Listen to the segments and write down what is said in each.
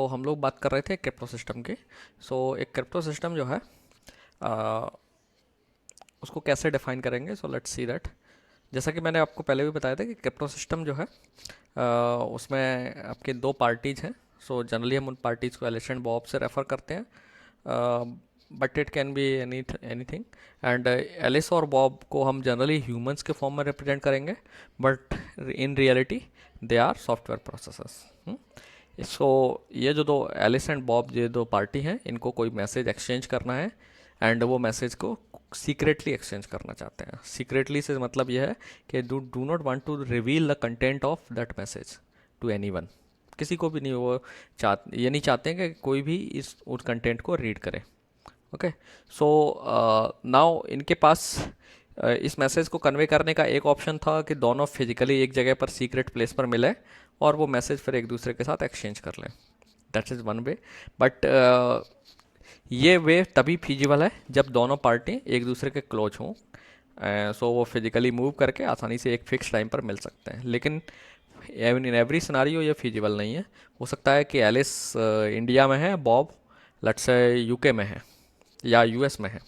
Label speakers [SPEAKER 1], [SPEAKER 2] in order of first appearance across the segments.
[SPEAKER 1] हम लोग बात कर रहे थे क्रिप्टो सिस्टम की। एक क्रिप्टो सिस्टम जो है आ, उसको कैसे डिफाइन करेंगे। Let's see that. जैसा कि मैंने आपको पहले भी बताया था कि क्रिप्टो सिस्टम जो है उसमें आपके दो पार्टीज हैं। जनरली हम उन पार्टीज को एलिस एंड बॉब से रेफर करते हैं, but it can be anything. And Alice और बॉब को हम जनरली ह्यूमंस के फॉर्म में रिप्रेजेंट करेंगे, but in reality they are software processors. ये जो दो एलिस एंड बॉब, ये दो पार्टी हैं, इनको कोई मैसेज एक्सचेंज करना है एंड वो मैसेज को सीक्रेटली एक्सचेंज करना चाहते हैं। सीक्रेटली से मतलब यह है कि do not want to reveal the content of that message to anyone. किसी को भी नहीं, वो ये नहीं चाहते हैं कि कोई भी उस कंटेंट को रीड करे। ओके। सो नाउ इनके पास इस मैसेज को कन्वे करने का एक ऑप्शन था कि दोनों फिजिकली एक जगह पर सीक्रेट प्लेस पर मिले और वो मैसेज फिर एक दूसरे के साथ एक्सचेंज कर लें। That is one way. But ये वे तभी फिजिबल है जब दोनों पार्टी एक दूसरे के क्लोज हों। वो फिजिकली मूव करके आसानी से एक फिक्स टाइम पर मिल सकते हैं। लेकिन इन एवरी सिनारियो ये फिजिबल नहीं है। हो सकता है कि एलिस इंडिया में है, बॉब लेट्स से यूके में है या यूएस में है।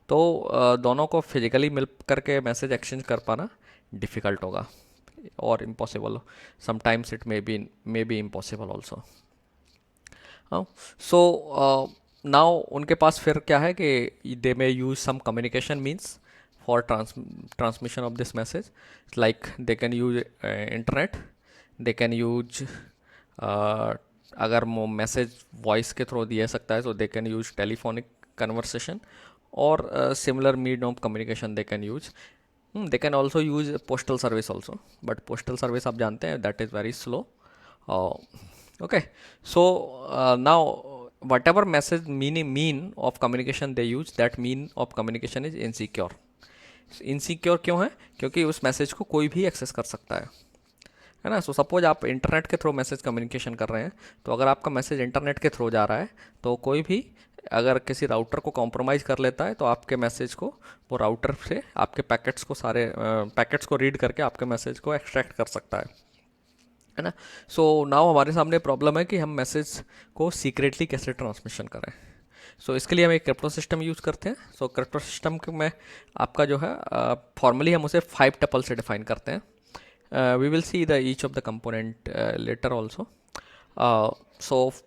[SPEAKER 1] तो दोनों को फिजिकली मिल करके मैसेज एक्सचेंज कर पाना डिफ़िकल्ट होगा और impossible. Sometimes it may be impossible also. So now उनके पास फिर क्या है कि they may use some communication means for transmission of this message. Like they can use internet, they can use, अगर मैसेज वॉइस के थ्रू दिया सकता है तो they can use telephonic conversation और similar mode of communication they can use. They can also use postal service also, but postal service आप जानते हैं that is very slow. Okay, so now whatever message mean of communication they use, that mean of communication is insecure. Insecure क्यों है? क्योंकि उस message को कोई भी एक्सेस कर सकता है ना। सपोज आप इंटरनेट के थ्रू मैसेज कम्युनिकेशन कर रहे हैं, तो अगर आपका मैसेज इंटरनेट के थ्रू जा रहा है तो कोई भी अगर किसी राउटर को कॉम्प्रोमाइज़ कर लेता है तो आपके मैसेज को वो राउटर से आपके पैकेट्स को पैकेट्स को रीड करके आपके मैसेज को एक्सट्रैक्ट कर सकता है ना। नाउ हमारे सामने प्रॉब्लम है कि हम मैसेज को सीक्रेटली कैसे ट्रांसमिशन करें। इसके लिए हम एक क्रिप्टो सिस्टम यूज़ करते हैं। क्रिप्टो सिस्टम में आपका जो है फॉर्मली हम उसे 5 टपल से डिफाइन करते हैं। We will see the each of the component later also.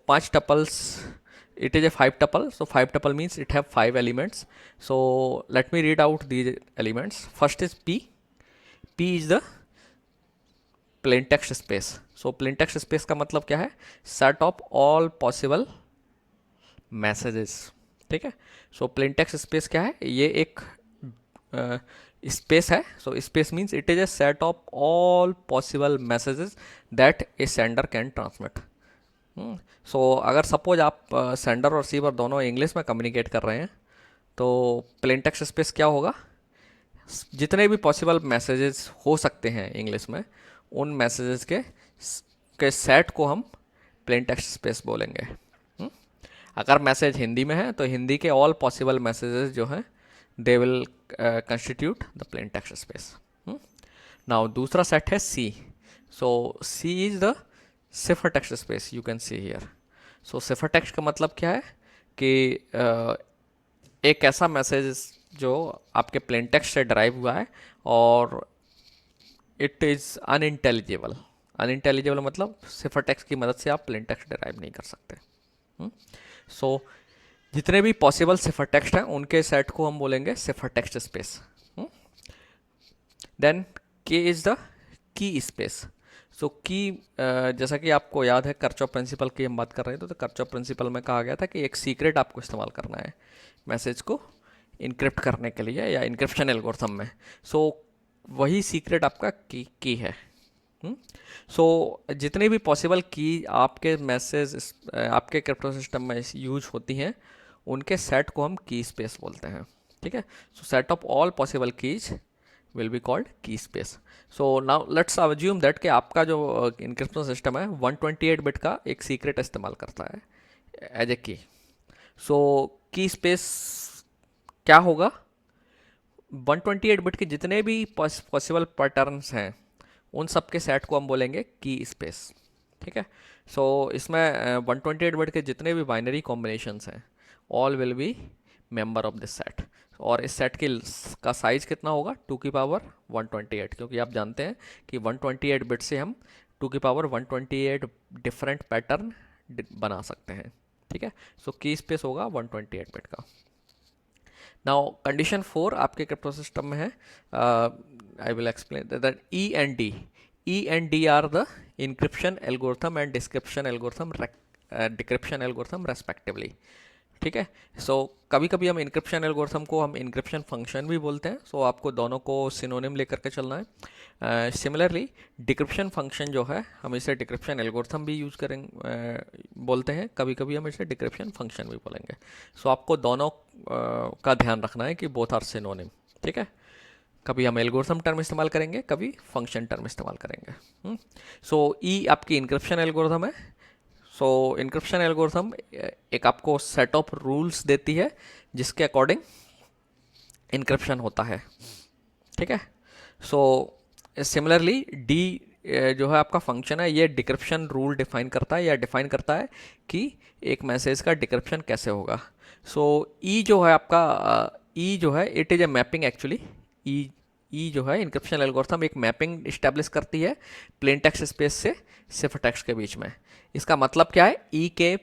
[SPEAKER 1] 5 tuples, it is a 5 tuple. 5 tuple means it have 5 elements. Let me read out these elements. First is p is the plane text space. Plane text space का मतलब क्या है? Set of all possible messages. ठीक है। Plane text space क्या है? ये एक स्पेस है। Space means it is a set of all possible messages that A sender can transmit. अगर सपोज आप सेंडर और रिसीवर दोनों इंग्लिश में कम्युनिकेट कर रहे हैं तो प्लेन टेक्स्ट स्पेस क्या होगा? जितने भी पॉसिबल मैसेजेस हो सकते हैं इंग्लिश में, उन मैसेजेस के सेट को हम प्लेन टेक्स्ट स्पेस बोलेंगे। अगर मैसेज हिंदी में है तो हिंदी के ऑल पॉसिबल मैसेजेस जो हैं they will constitute the plain text space. Now दूसरा सेट है C. C is the cipher text space, you can see here. Cipher text का मतलब क्या है कि एक ऐसा मैसेज जो आपके प्लेन टेक्स्ट से ड्राइव हुआ है और इट इज़ अनइंटेलिजिबल। अनइंटेलिजिबल मतलब सिफर टेक्स्ट की मदद से आप प्लेन टेक्स्ट डिराइव नहीं कर सकते। जितने भी पॉसिबल सिफर टेक्स्ट हैं उनके सेट को हम बोलेंगे सिफर टेक्स्ट स्पेस। देन के इज़ द की स्पेस। की जैसा कि आपको याद है कर्चॉफ प्रिंसिपल की हम बात कर रहे थे, तो कर्चॉफ प्रिंसिपल में कहा गया था कि एक सीक्रेट आपको इस्तेमाल करना है मैसेज को इनक्रिप्ट करने के लिए या इनक्रिप्शन एल्गोरिथम में। वही सीक्रेट आपका की है। जितने भी पॉसिबल की आपके मैसेज आपके क्रिप्टो सिस्टम में यूज होती हैं उनके सेट को हम की स्पेस बोलते हैं। ठीक है। Set of all possible keys will be called key space. Now let's assume that कि आपका जो इनक्रिप्शन सिस्टम है 128 बिट का एक सीक्रेट इस्तेमाल करता है एज ए की। की स्पेस क्या होगा? 128 बिट के जितने भी पॉसिबल पैटर्न्स हैं उन सब के सेट को हम बोलेंगे की स्पेस। ठीक ठीक है। सो इसमें 128 बिट के जितने भी बाइनरी कॉम्बिनेशंस हैं all will be member of this set. और इस सेट का साइज कितना होगा 2 की पावर 128, क्योंकि आप जानते हैं कि 128 बिट से हम 2 की पावर 128 डिफरेंट पैटर्न बना सकते हैं। ठीक है। सो की स्पेस होगा 128 बिट का। नाउ कंडीशन 4 आपके क्रिप्टो सिस्टम में है, I will explain that E and D R the encryption algorithm and decryption algorithm respectively। ठीक है। सो कभी कभी हम इंक्रिप्शन एल्गोरिथम को हम इंक्रिप्शन फंक्शन भी बोलते हैं। सो आपको दोनों को सिनोनिम लेकर के चलना है। सिमिलरली डिक्रिप्शन फंक्शन जो है हम इसे डिक्रिप्शन एल्गोरिथम भी यूज करेंगे, बोलते हैं, कभी कभी हम इसे डिक्रिप्शन फंक्शन भी बोलेंगे। सो आपको दोनों का ध्यान रखना है कि बोथ आर सिनोनिम। ठीक है। कभी हम एल्गोरिथम टर्म इस्तेमाल करेंगे, कभी फंक्शन टर्म इस्तेमाल करेंगे। सो ई आपकी इंक्रिप्शन एल्गोरिथम है। सो इंक्रिप्शन एल्गोरिथम एक आपको सेट ऑफ रूल्स देती है जिसके अकॉर्डिंग इंक्रिप्शन होता है। ठीक है। सो सिमिलरली डी जो है आपका फंक्शन है, ये डिक्रिप्शन रूल डिफाइन करता है या डिफाइन करता है कि एक मैसेज का डिक्रिप्शन कैसे होगा। सो ई जो है आपका ई जो है it is a mapping actually. E जो है इंक्रिप्शन एल्गोरिथम एक मैपिंग इस्टेब्लिश करती है प्लेन टेक्स्ट स्पेस से सिफर टेक्स्ट के बीच में। इसका मतलब क्या है, ई के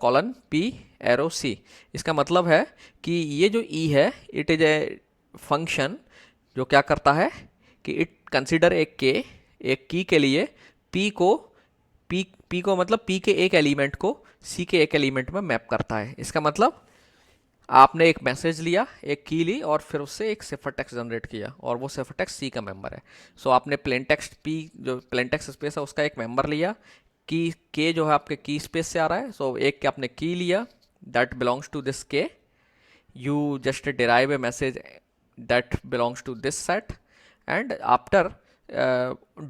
[SPEAKER 1] कॉलन पी एरो सी। इसका मतलब है कि ये जो ई है इट इज ए फंक्शन जो क्या करता है कि इट कंसिडर एक की के लिए पी को मतलब पी के एक एलिमेंट को सी के एक एलिमेंट में मैप करता है। इसका मतलब आपने एक मैसेज लिया, एक की ली और फिर उससे एक सिफर टेक्स्ट जनरेट किया और वो सिफर टेक्स्ट सी का मेंबर है। सो आपने प्लेन टेक्स्ट पी जो प्लेन टेक्स्ट स्पेस है उसका एक मेंबर लिया, की के जो है आपके की स्पेस से आ रहा है। सो एक के आपने की लिया दैट बिलोंग्स टू दिस के, you just derive a message that belongs to this set, and after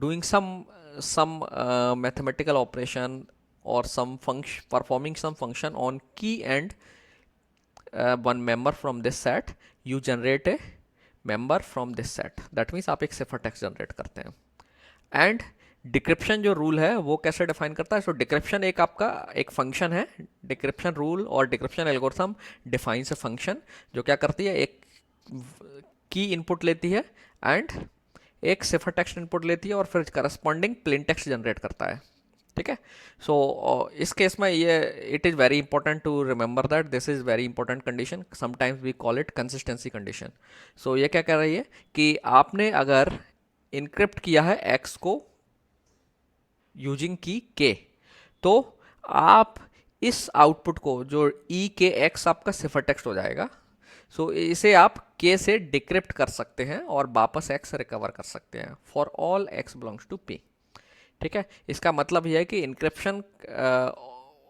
[SPEAKER 1] doing some mathematical operation or some function, performing some function on key and one member from this set, you generate a member from this set। that means आप एक सिफर text generate करते हैं। And decryption जो rule है वो कैसे define करता है। सो डिक्रिप्शन एक आपका एक फंक्शन है। डिक्रिप्शन रूल और decryption algorithm defines a function जो क्या करती है, एक की इनपुट लेती है एंड एक सिफर टेक्स्ट इनपुट लेती है और फिर करस्पॉन्डिंग प्लेन टेक्स्ट जनरेट करता है। ठीक है। सो इस केस में ये it is very important to remember that this is very important condition, sometimes we call it consistency condition. So ये क्या कर रही है कि आपने अगर इनक्रिप्ट किया है एक्स को यूजिंग की के, तो आप इस आउटपुट को जो ई के एक्स आपका सिफर टेक्स्ट हो जाएगा। सो इसे आप के से डिक्रिप्ट कर सकते हैं और वापस एक्स रिकवर कर सकते हैं for all X belongs to P. ठीक है। इसका मतलब यह है कि इंक्रिप्शन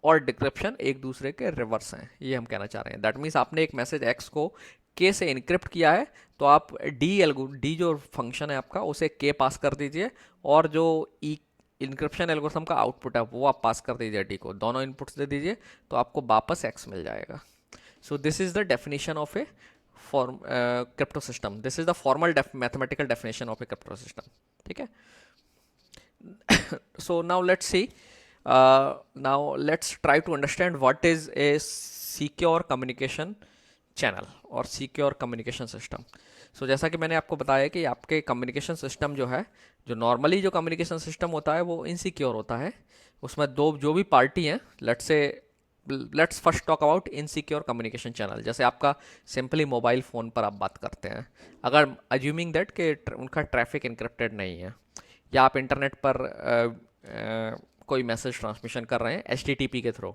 [SPEAKER 1] और डिक्रिप्शन एक दूसरे के रिवर्स हैं, ये हम कहना चाह रहे हैं। दैट मीन्स आपने एक मैसेज एक्स को के से इनक्रिप्ट किया है तो आप डी जो फंक्शन है आपका उसे के पास कर दीजिए और जो ई इंक्रिप्शन एल्गोरिथम का आउटपुट है वो आप पास कर दीजिए डी को, दोनों इनपुट्स दे दीजिए तो आपको वापस एक्स मिल जाएगा। सो this is the definition of A crypto system. This is the formal mathematical definition of A crypto system. ठीक है। So now let's try to understand what is a secure communication channel और secure communication system। So जैसा कि मैंने आपको बताया कि आपके कम्युनिकेशन सिस्टम जो है, जो नॉर्मली जो कम्युनिकेशन सिस्टम होता है वो इनसिक्योर होता है। उसमें जो भी पार्टी हैं, let's first talk about insecure communication channel. जैसे आपका सिंपली मोबाइल फ़ोन पर आप बात करते हैं, अगर अज्यूमिंग दैट कि उनका ट्रैफिक इनक्रिप्टेड नहीं है, या आप इंटरनेट पर कोई मैसेज ट्रांसमिशन कर रहे हैं HTTP के थ्रू,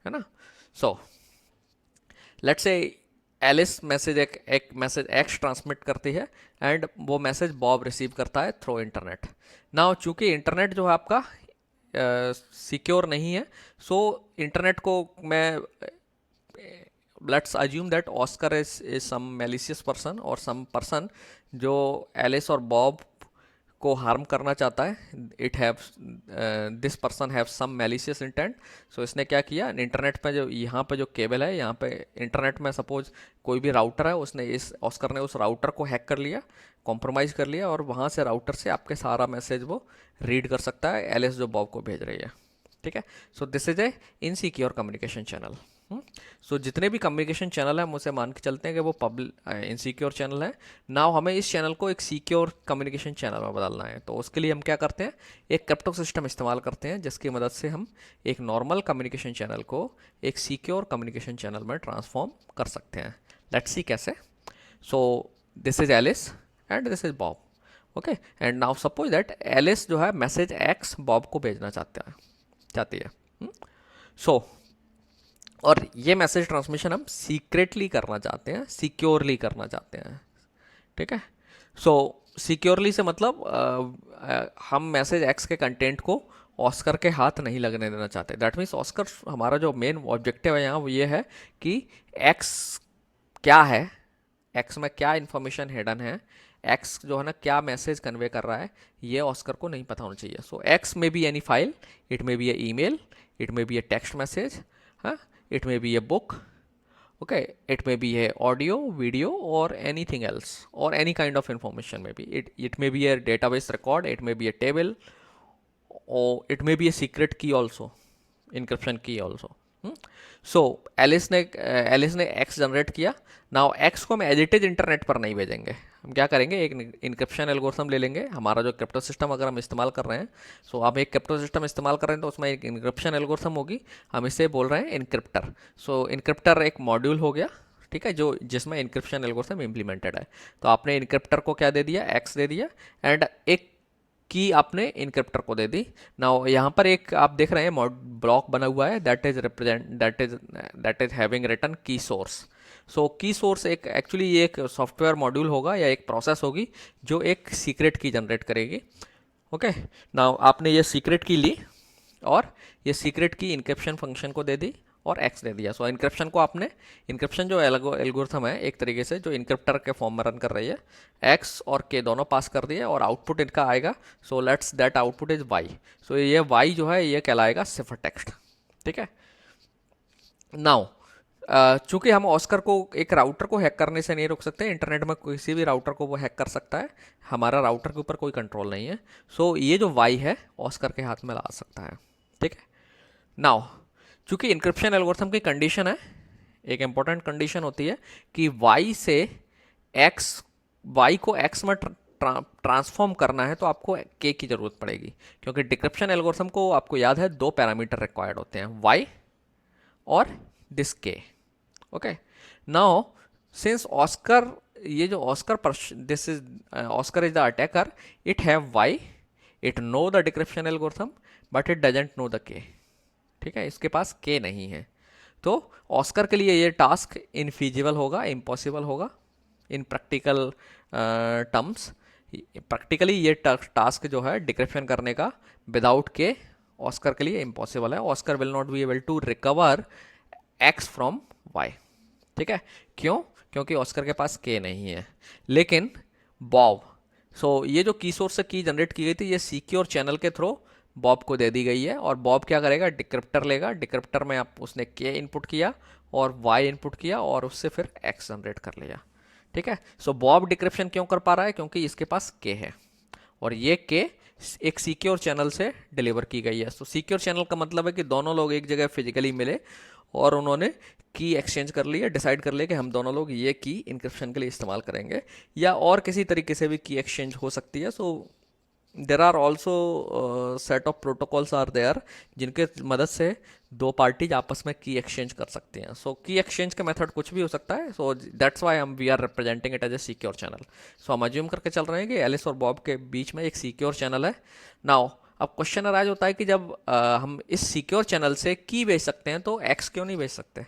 [SPEAKER 1] है ना। So let's say Alice message एक मैसेज एक्स ट्रांसमिट करती है एंड वो मैसेज बॉब रिसीव करता है थ्रू इंटरनेट। नाउ चूंकि इंटरनेट जो है आपका सिक्योर नहीं है, सो इंटरनेट को मैं let's assume that Oscar is some malicious person और सम पर्सन जो एलिस और बॉब को हार्म करना चाहता है, it have this person have some malicious intent. So इसने क्या किया, इंटरनेट पे जो यहाँ पे जो केबल है, यहाँ पे इंटरनेट में सपोज कोई भी राउटर है, उसने इस ऑस्कर ने उस राउटर को हैक कर लिया, कॉम्प्रोमाइज़ कर लिया, और वहाँ से राउटर से आपके सारा मैसेज वो रीड कर सकता है, एलिस जो बॉब को भेज रही है। ठीक है, so this is a insecure communication channel. So जितने भी कम्युनिकेशन चैनल है हम उसे मान के चलते हैं कि वो पब्लिक इनसिक्योर चैनल है। नाउ हमें इस चैनल को एक सिक्योर कम्युनिकेशन चैनल में बदलना है, तो उसके लिए हम क्या करते हैं, एक क्रिप्टो सिस्टम इस्तेमाल करते हैं, जिसकी मदद से हम एक नॉर्मल कम्युनिकेशन चैनल को एक सिक्योर कम्युनिकेशन चैनल में ट्रांसफॉर्म कर सकते हैं। लेट्स सी कैसे। So this is Alice and this is Bob. Okay, and now suppose that Alice जो है मैसेज एक्स बॉब को भेजना चाहती है। सो और ये मैसेज ट्रांसमिशन हम सीक्रेटली करना चाहते हैं, सिक्योरली करना चाहते हैं। ठीक है, सो सिक्योरली से मतलब हम मैसेज एक्स के कंटेंट को ऑस्कर के हाथ नहीं लगने देना चाहते। दैट मीन्स ऑस्कर, हमारा जो मेन ऑब्जेक्टिव है यहाँ वो ये है कि एक्स क्या है, एक्स में क्या इन्फॉर्मेशन हिडन है, एक्स जो है ना क्या मैसेज कन्वे कर रहा है, ये ऑस्कर को नहीं पता होना चाहिए। सो एक्स में be any file, it may B A email, it may B A text message, हाँ, it may be a book, okay, it may be a audio, video, or anything else, or any kind of information. Maybe it may be a database record, it may be a table, or it may be a secret key also, encryption key also. So Alice ने x generate किया। Now x को हम edited internet पर नहीं भेजेंगे, हम क्या करेंगे, एक इनक्रिप्शन एल्गोरिथम ले लेंगे। हमारा जो क्रिप्टो सिस्टम अगर हम इस्तेमाल कर रहे हैं, सो आप एक क्रिप्टो सिस्टम इस्तेमाल कर रहे हैं तो उसमें एक इनक्रिप्शन एल्गोरिथम होगी, हम इसे बोल रहे हैं इनक्रिप्टर। सो इनक्रिप्टर एक मॉड्यूल हो गया, ठीक है, जो जिसमें इनक्रिप्शन एल्गोरिथम इम्प्लीमेंटेड है। तो आपने इनक्रिप्टर को क्या दे दिया, एक्स दे दिया, एंड एक की आपने इनक्रिप्टर को दे दी। नाउ यहाँ पर एक आप देख रहे हैं ब्लॉक बना हुआ है, दैट इज हैविंग रिटन की सोर्स। सो की सोर्स एक एक्चुअली ये एक सॉफ्टवेयर मॉड्यूल होगा या एक प्रोसेस होगी जो एक सीक्रेट की जनरेट करेगी। ओके, नाउ आपने ये सीक्रेट की ली और ये सीक्रेट की इनक्रिप्शन फंक्शन को दे दी और एक्स दे दिया। सो इनक्रिप्शन को आपने, इनक्रिप्शन जो एल्गोरिथम है एक तरीके से जो इनक्रिप्टर के फॉर्म में रन कर रही है, एक्स और के दोनों पास कर दिए और आउटपुट इनका आएगा। So let's that output is Y. So ये वाई जो है ये कहलाएगा सिफर टेक्स्ट। ठीक है, नाउ चूंकि हम ऑस्कर को एक राउटर को हैक करने से नहीं रोक सकते, इंटरनेट में किसी भी राउटर को वो हैक कर सकता है, हमारा राउटर के ऊपर कोई कंट्रोल नहीं है। सो ये जो वाई है ऑस्कर के हाथ में ला सकता है। ठीक है, नाउ चूंकि इंक्रिप्शन एल्गोरिथम की कंडीशन है, एक इंपॉर्टेंट कंडीशन होती है कि y से x, y को x में ट्रांसफॉर्म करना है तो आपको k की जरूरत पड़ेगी, क्योंकि डिक्रिप्शन एल्गोरिथम को आपको याद है दो पैरामीटर रिक्वायर्ड होते हैं, y और this k। Okay, now since Oscar, ये जो Oscar, this is Oscar is the attacker, it have y, it know the decryption algorithm but it doesn't know the k। ठीक है, इसके पास के नहीं है, तो ऑस्कर के लिए ये टास्क इनफीजिबल होगा, इम्पॉसिबल होगा इन प्रैक्टिकल टर्म्स। प्रैक्टिकली ये टास्क जो है डिक्रिप्शन करने का विदाउट के ऑस्कर के लिए इम्पॉसिबल है। Oscar will not be able to recover X from Y. ठीक है, क्यों, क्योंकि ऑस्कर के पास के नहीं है। लेकिन बॉब, सो ये जो की सोर्स से की जनरेट की गई थी ये सिक्योर चैनल के थ्रू बॉब को दे दी गई है, और बॉब क्या करेगा, डिक्रिप्टर लेगा, डिक्रिप्टर में आप उसने के इनपुट किया और वाई इनपुट किया और उससे फिर एक्स जनरेट कर लिया। ठीक है, सो बॉब डिक्रिप्शन क्यों कर पा रहा है, क्योंकि इसके पास के है और ये के एक सिक्योर चैनल से डिलीवर की गई है। तो सिक्योर चैनल का मतलब है कि दोनों लोग एक जगह फिजिकली मिले और उन्होंने की एक्सचेंज कर लिया, डिसाइड कर लिया कि हम दोनों लोग ये की इंक्रिप्शन के लिए इस्तेमाल करेंगे, या और किसी तरीके से भी की एक्सचेंज हो सकती है। So there are also set of protocols are there जिनके मदद से दो पार्टीज आपस में की एक्सचेंज कर सकती हैं। सो की एक्सचेंज का मेथड कुछ भी हो सकता है। So that's why we are representing it as a secure channel. So हम अज्यूम करके चल रहे हैं कि एलिस और बॉब के बीच में एक सिक्योर चैनल है। नाउ अब क्वेश्चन अराइज होता है कि जब हम इस सिक्योर चैनल से की भेज सकते हैं तो एक्स क्यों नहीं भेज सकते।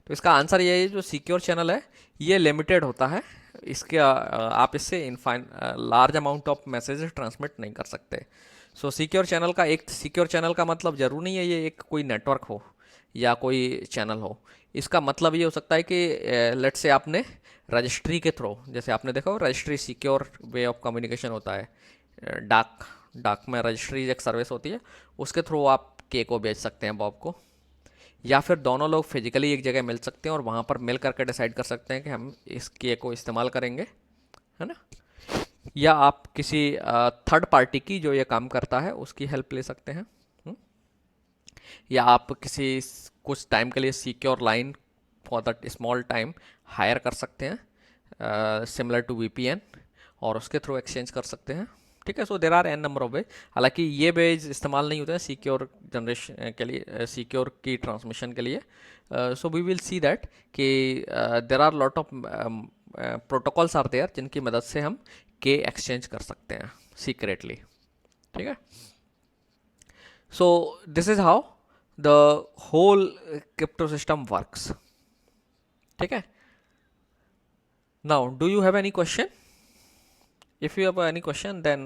[SPEAKER 1] तो इसका आंसर ये है, जो सिक्योर चैनल है ये लिमिटेड होता है, इसके आप इससे large amount of messages transmit नहीं कर सकते। सो सिक्योर चैनल का, एक सिक्योर चैनल का मतलब जरूर नहीं है ये एक कोई नेटवर्क हो या कोई चैनल हो। इसका मतलब ये हो सकता है कि लेट्स से आपने रजिस्ट्री के थ्रू, जैसे आपने देखा हो registry secure way of communication होता है, डाक डाक में रजिस्ट्री एक सर्विस होती है, उसके थ्रू आप के को भेज सकते हैं बॉब को। या फिर दोनों लोग फिजिकली एक जगह मिल सकते हैं और वहाँ पर मिल करके डिसाइड कर सकते हैं कि हम इस के को इस्तेमाल करेंगे, है ना। या आप किसी थर्ड पार्टी की जो ये काम करता है उसकी हेल्प ले सकते हैं। या आप किसी कुछ टाइम के लिए secure line for that small time hire कर सकते हैं सिमिलर टू वीपीएन, और उसके थ्रू एक्सचेंज कर सकते हैं। ठीक है, so there are N number of way. हालांकि ये वेज इस्तेमाल नहीं होते हैं सिक्योर जनरेशन के लिए, सिक्योर की ट्रांसमिशन के लिए। So we will see that कि there are lot of protocols are there जिनकी मदद से हम के एक्सचेंज कर सकते हैं सीक्रेटली। ठीक है, so this is how the whole crypto system works. ठीक है, now do you have any question? If you have any question then